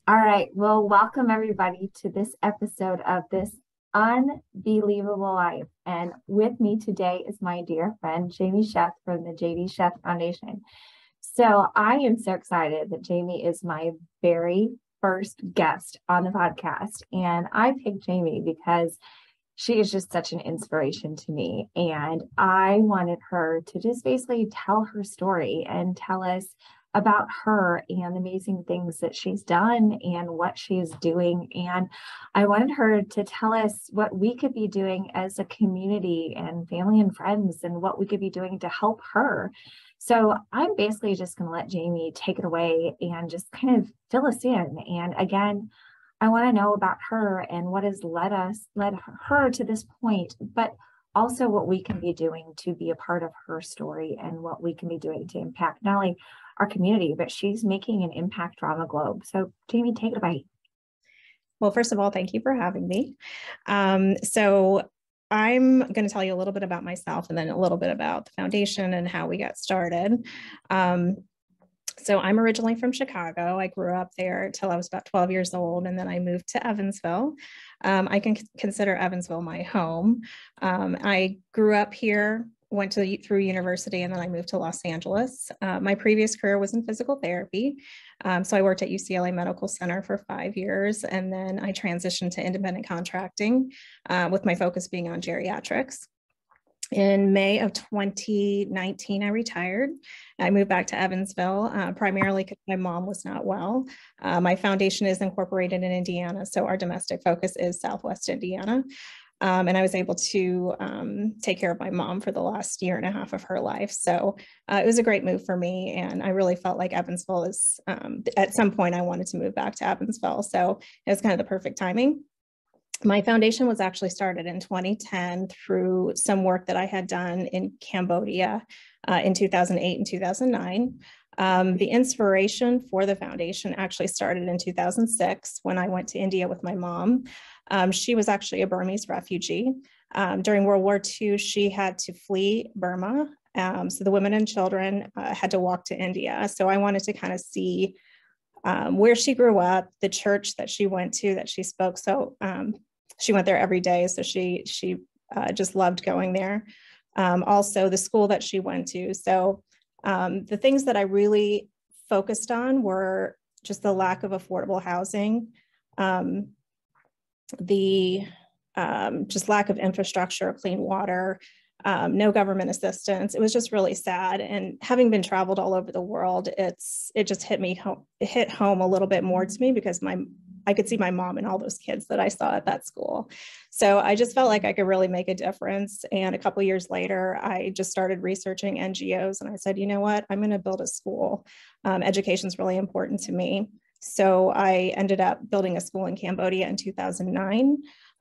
All right. Well, welcome everybody to this episode of This Unbelievable Life. And with me today is my dear friend, Jamie Sheth from the JD Sheth Foundation. So I am so excited that Jamie is my very first guest on the podcast. And I picked Jamie because she is just such an inspiration to me. And I wanted her to just basically tell her story and tell us about her and the amazing things that she's done and what she's doing. And I wanted her to tell us what we could be doing as a community and family and friends and what we could be doing to help her. So I'm basically just going to let Jamie take it away and just kind of fill us in. And again, I want to know about her and what has led her to this point, but also what we can be doing to be a part of her story and what we can be doing to impact not only our community, but she's making an impact around the globe. So Jamie, take it away. Well, first of all, thank you for having me. So I'm going to tell you a little bit about myself and then a little bit about the foundation and how we got started. So I'm originally from Chicago. I grew up there till I was about 12 years old, and then I moved to Evansville. I can consider Evansville my home. I grew up here, went through university, and then I moved to Los Angeles. My previous career was in physical therapy. So I worked at UCLA Medical Center for 5 years, and then I transitioned to independent contracting with my focus being on geriatrics. In May of 2019, I retired. I moved back to Evansville, primarily because my mom was not well. My foundation is incorporated in Indiana, so our domestic focus is Southwest Indiana. And I was able to take care of my mom for the last year and a half of her life. So it was a great move for me. And I really felt like Evansville is, at some point, I wanted to move back to Evansville. So it was kind of the perfect timing. My foundation was actually started in 2010 through some work that I had done in Cambodia in 2008 and 2009. The inspiration for the foundation actually started in 2006 when I went to India with my mom. She was actually a Burmese refugee. During World War II, she had to flee Burma. So the women and children had to walk to India. So I wanted to kind of see where she grew up, the church that she went to, that she spoke. So she went there every day. So she just loved going there. Also the school that she went to. So the things that I really focused on were just the lack of affordable housing, the just lack of infrastructure, clean water, no government assistance. It was just really sad. And having been traveled all over the world, it just hit home a little bit more to me because I could see my mom and all those kids that I saw at that school. So I just felt like I could really make a difference. And a couple of years later, I just started researching NGOs and I said, you know what, I'm going to build a school. Education is really important to me. So I ended up building a school in Cambodia in 2009.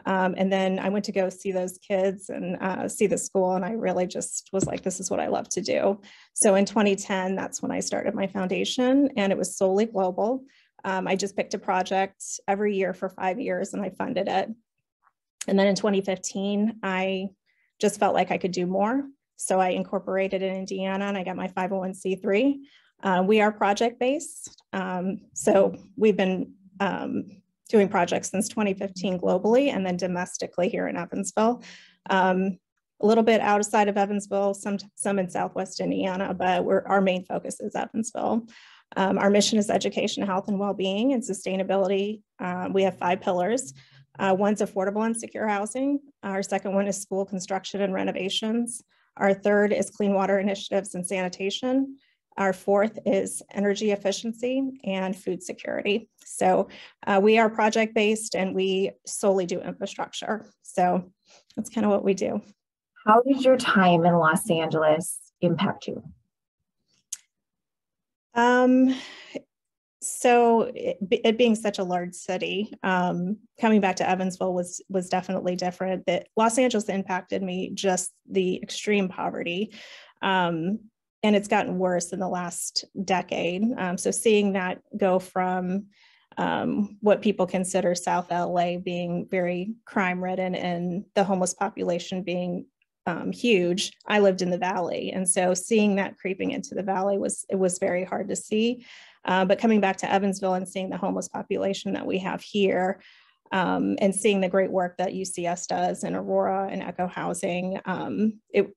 And then I went to go see those kids and see the school. And I really just was like, this is what I love to do. So in 2010, that's when I started my foundation, and it was solely global. I just picked a project every year for 5 years and I funded it. And then in 2015, I just felt like I could do more. So I incorporated in Indiana and I got my 501c3. We are project-based. So we've been doing projects since 2015 globally and then domestically here in Evansville. A little bit outside of Evansville, some in Southwest Indiana, but our main focus is Evansville. Our mission is education, health, and well-being and sustainability. We have 5 pillars. One's affordable and secure housing. Our second one is school construction and renovations. Our third is clean water initiatives and sanitation. Our fourth is energy efficiency and food security. So we are project-based and we solely do infrastructure. So that's kind of what we do. How did your time in Los Angeles impact you? So it being such a large city, coming back to Evansville was definitely different. That Los Angeles impacted me, just the extreme poverty. And it's gotten worse in the last decade. So seeing that go from what people consider South LA being very crime ridden and the homeless population being huge. I lived in the valley. And so seeing that creeping into the valley was very hard to see. But coming back to Evansville and seeing the homeless population that we have here, and seeing the great work that UCS does in Aurora and Echo Housing,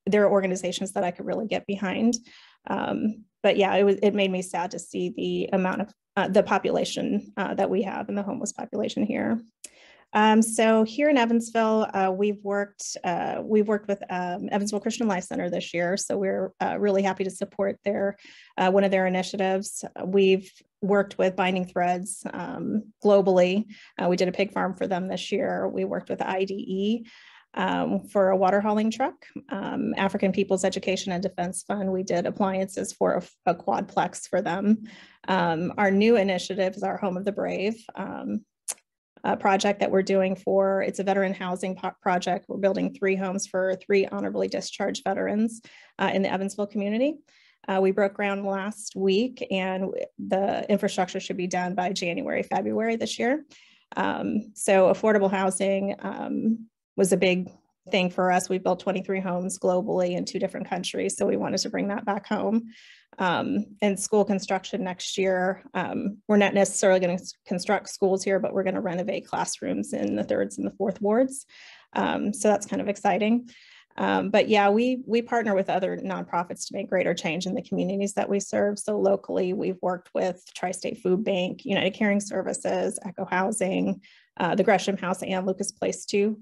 there are organizations that I could really get behind. But yeah, it made me sad to see the amount of the population that we have and the homeless population here. So here in Evansville, we've worked with Evansville Christian Life Center this year. So we're really happy to support one of their initiatives. We've worked with Binding Threads globally. We did a pig farm for them this year. We worked with IDE for a water hauling truck. African People's Education and Defense Fund, we did appliances for a quadplex for them. Our new initiative is our Home of the Brave. Project that we're doing it's a veteran housing project. We're building 3 homes for 3 honorably discharged veterans in the Evansville community. We broke ground last week, and the infrastructure should be done by January, February this year. So affordable housing was a big thing for us. We built 23 homes globally in 2 different countries, so we wanted to bring that back home. And school construction next year, we're not necessarily going to construct schools here, but we're going to renovate classrooms in the 3rd and the 4th wards. So that's kind of exciting. But yeah, we partner with other nonprofits to make greater change in the communities that we serve. So locally, we've worked with Tri-State Food Bank, United Caring Services, Echo Housing, the Gresham House and Lucas Place 2,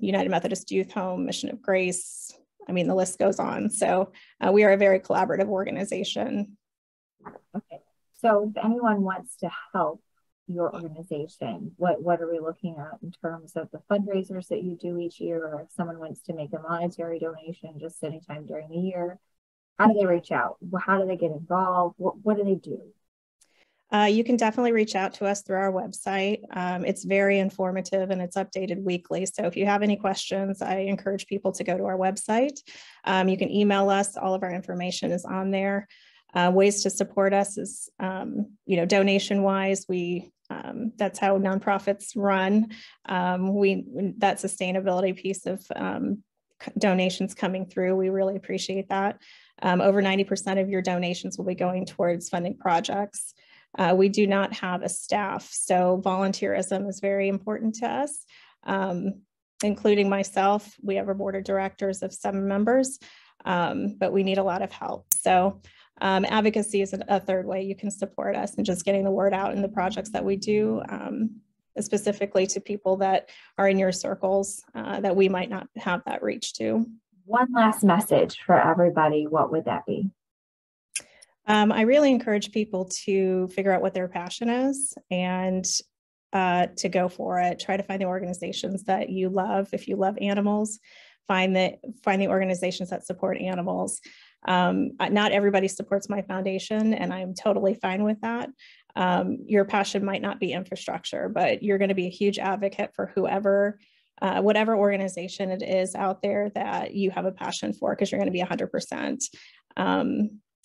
United Methodist Youth Home, Mission of Grace. I mean, the list goes on. So we are a very collaborative organization. Okay. So if anyone wants to help your organization, what are we looking at in terms of the fundraisers that you do each year, or if someone wants to make a monetary donation just anytime during the year, how do they reach out? How do they get involved? What do they do? You can definitely reach out to us through our website. It's very informative and it's updated weekly. So if you have any questions, I encourage people to go to our website. You can email us. All of our information is on there. Ways to support us is, donation wise, that's how nonprofits run. That sustainability piece of donations coming through, we really appreciate that. Over 90% of your donations will be going towards funding projects. We do not have a staff, so volunteerism is very important to us, including myself. We have a board of directors of 7 members, but we need a lot of help. So advocacy is a third way you can support us, and just getting the word out in the projects that we do, specifically to people that are in your circles that we might not have that reach to. One last message for everybody, what would that be? I really encourage people to figure out what their passion is and to go for it. Try to find the organizations that you love. If you love animals, find the organizations that support animals. Not everybody supports my foundation, and I'm totally fine with that. Your passion might not be infrastructure, but you're going to be a huge advocate for whatever organization it is out there that you have a passion for, because you're going to be 100%.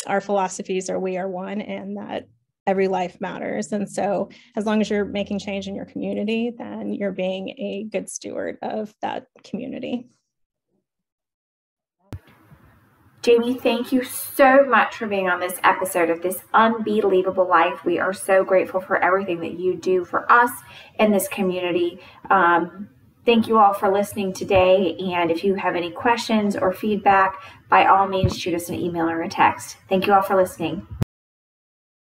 Our philosophies are we are one, and that every life matters. And so as long as you're making change in your community, then you're being a good steward of that community. Jamie, thank you so much for being on this episode of This Unbelievable Life. We are so grateful for everything that you do for us in this community. Thank you all for listening today. And if you have any questions or feedback, by all means, shoot us an email or a text. Thank you all for listening.